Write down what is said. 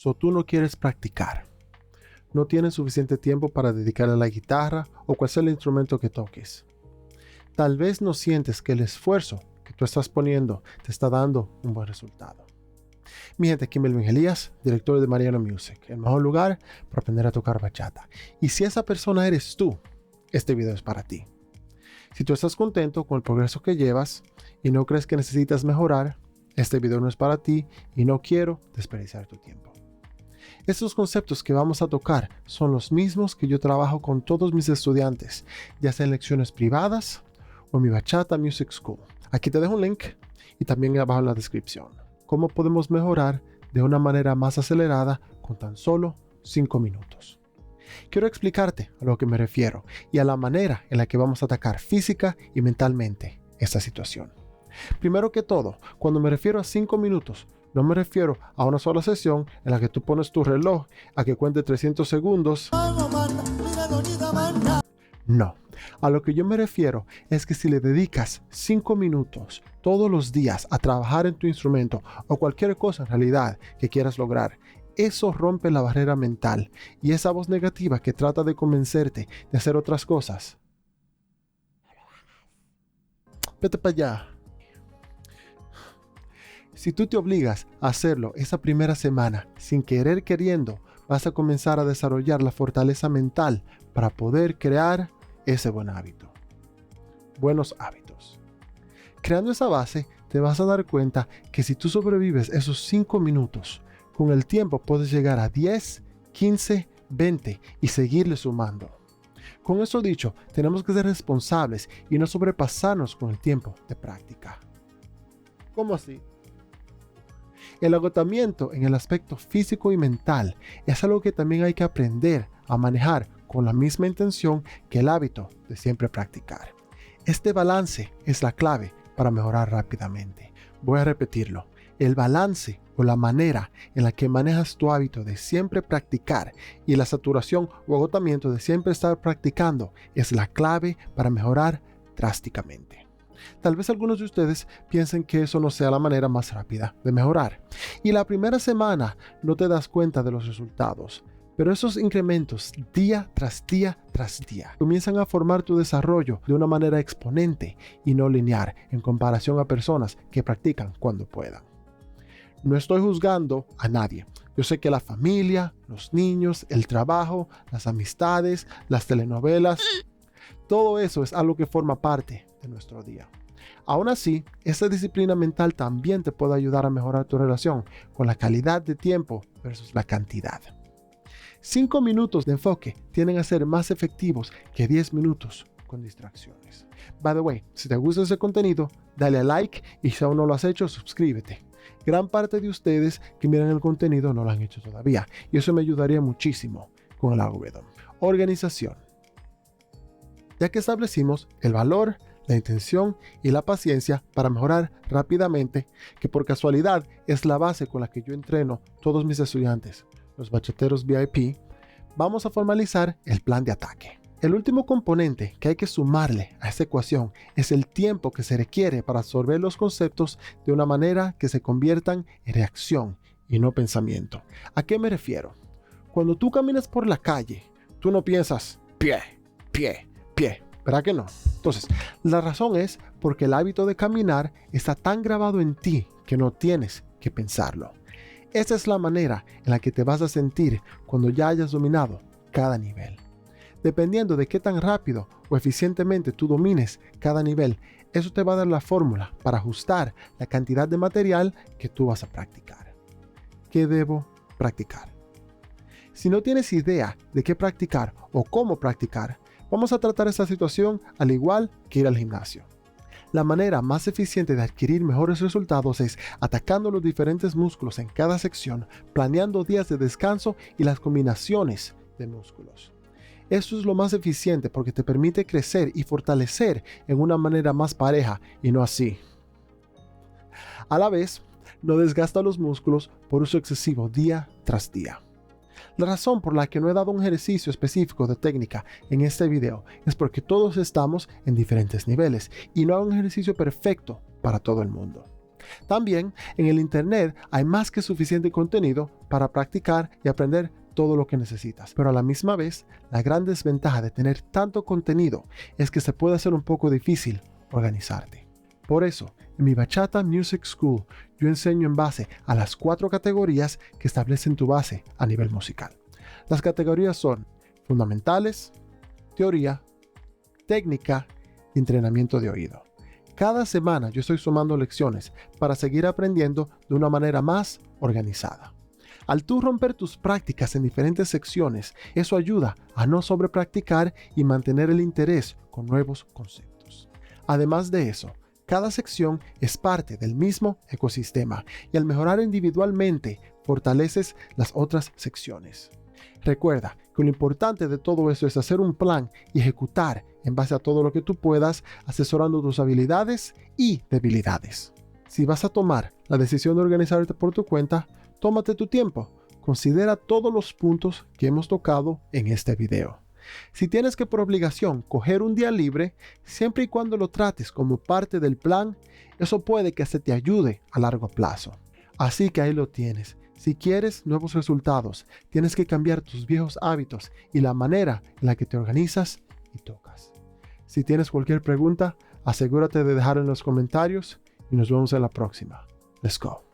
tú no quieres practicar. No tienes suficiente tiempo para dedicarle a la guitarra o cual sea el instrumento que toques. Tal vez no sientes que el esfuerzo que tú estás poniendo te está dando un buen resultado. Mi gente, aquí Melvin Elías, director de Mariano Music, el mejor lugar para aprender a tocar bachata. Y si esa persona eres tú, este video es para ti. Si tú estás contento con el progreso que llevas y no crees que necesitas mejorar, este video no es para ti y no quiero desperdiciar tu tiempo. Estos conceptos que vamos a tocar son los mismos que yo trabajo con todos mis estudiantes, ya sea en lecciones privadas o en mi Bachata Music School. Aquí te dejo un link y también abajo en la descripción. Cómo podemos mejorar de una manera más acelerada con tan solo 5 minutos. Quiero explicarte a lo que me refiero y a la manera en la que vamos a atacar física y mentalmente esta situación. Primero que todo, cuando me refiero a 5 minutos, no me refiero a una sola sesión en la que tú pones tu reloj a que cuente 300 segundos. No, a lo que yo me refiero es que si le dedicas 5 minutos todos los días a trabajar en tu instrumento o cualquier cosa en realidad que quieras lograr, eso rompe la barrera mental y esa voz negativa que trata de convencerte de hacer otras cosas. Vete para allá. Si tú te obligas a hacerlo esa primera semana sin querer queriendo, vas a comenzar a desarrollar la fortaleza mental para poder crear ese buen hábito. Buenos hábitos. Creando esa base, te vas a dar cuenta que si tú sobrevives esos 5 minutos, con el tiempo puedes llegar a 10, 15, 20 y seguirle sumando. Con eso dicho, tenemos que ser responsables y no sobrepasarnos con el tiempo de práctica. ¿Cómo así? El agotamiento en el aspecto físico y mental es algo que también hay que aprender a manejar con la misma intención que el hábito de siempre practicar. Este balance es la clave para mejorar rápidamente. Voy a repetirlo. El balance o la manera en la que manejas tu hábito de siempre practicar y la saturación o agotamiento de siempre estar practicando es la clave para mejorar drásticamente. Tal vez algunos de ustedes piensen que eso no sea la manera más rápida de mejorar. Y la primera semana no te das cuenta de los resultados. Pero esos incrementos día tras día tras día comienzan a formar tu desarrollo de una manera exponente y no lineal en comparación a personas que practican cuando puedan. No estoy juzgando a nadie. Yo sé que la familia, los niños, el trabajo, las amistades, las telenovelas, todo eso es algo que forma parte de nuestro día. Aún así, esta disciplina mental también te puede ayudar a mejorar tu relación con la calidad de tiempo versus la cantidad. 5 minutos de enfoque tienden a ser más efectivos que 10 minutos con distracciones. By the way, si te gusta ese contenido, dale a like y si aún no lo has hecho, suscríbete. Gran parte de ustedes que miran el contenido no lo han hecho todavía y eso me ayudaría muchísimo con el algoritmo. Organización. Ya que establecimos el valor, la intención y la paciencia para mejorar rápidamente, que por casualidad es la base con la que yo entreno todos mis estudiantes, los bachateros VIP, vamos a formalizar el plan de ataque. El último componente que hay que sumarle a esta ecuación es el tiempo que se requiere para absorber los conceptos de una manera que se conviertan en reacción y no pensamiento. ¿A qué me refiero? Cuando tú caminas por la calle, tú no piensas pie, pie, pie, ¿verdad que no? Entonces, la razón es porque el hábito de caminar está tan grabado en ti que no tienes que pensarlo. Esa es la manera en la que te vas a sentir cuando ya hayas dominado cada nivel. Dependiendo de qué tan rápido o eficientemente tú domines cada nivel, eso te va a dar la fórmula para ajustar la cantidad de material que tú vas a practicar. ¿Qué debo practicar? Si no tienes idea de qué practicar o cómo practicar, vamos a tratar esta situación al igual que ir al gimnasio. La manera más eficiente de adquirir mejores resultados es atacando los diferentes músculos en cada sección, planeando días de descanso y las combinaciones de músculos. Esto es lo más eficiente porque te permite crecer y fortalecer en una manera más pareja y no así. A la vez, no desgasta los músculos por uso excesivo día tras día. La razón por la que no he dado un ejercicio específico de técnica en este video es porque todos estamos en diferentes niveles y no hay un ejercicio perfecto para todo el mundo. También en el Internet hay más que suficiente contenido para practicar y aprender todo lo que necesitas. Pero a la misma vez, la gran desventaja de tener tanto contenido es que se puede hacer un poco difícil organizarte. Por eso, en mi Bachata Music School, yo enseño en base a las 4 categorías que establecen tu base a nivel musical. Las categorías son fundamentales, teoría, técnica y entrenamiento de oído. Cada semana yo estoy sumando lecciones para seguir aprendiendo de una manera más organizada. Al tú romper tus prácticas en diferentes secciones, eso ayuda a no sobrepracticar y mantener el interés con nuevos conceptos. Además de eso, cada sección es parte del mismo ecosistema y al mejorar individualmente, fortaleces las otras secciones. Recuerda que lo importante de todo eso es hacer un plan y ejecutar en base a todo lo que tú puedas, asesorando tus habilidades y debilidades. Si vas a tomar la decisión de organizarte por tu cuenta, tómate tu tiempo. Considera todos los puntos que hemos tocado en este video. Si tienes que por obligación coger un día libre, siempre y cuando lo trates como parte del plan, eso puede que se te ayude a largo plazo. Así que ahí lo tienes. Si quieres nuevos resultados, tienes que cambiar tus viejos hábitos y la manera en la que te organizas y tocas. Si tienes cualquier pregunta, asegúrate de dejar en los comentarios y nos vemos en la próxima. Let's go.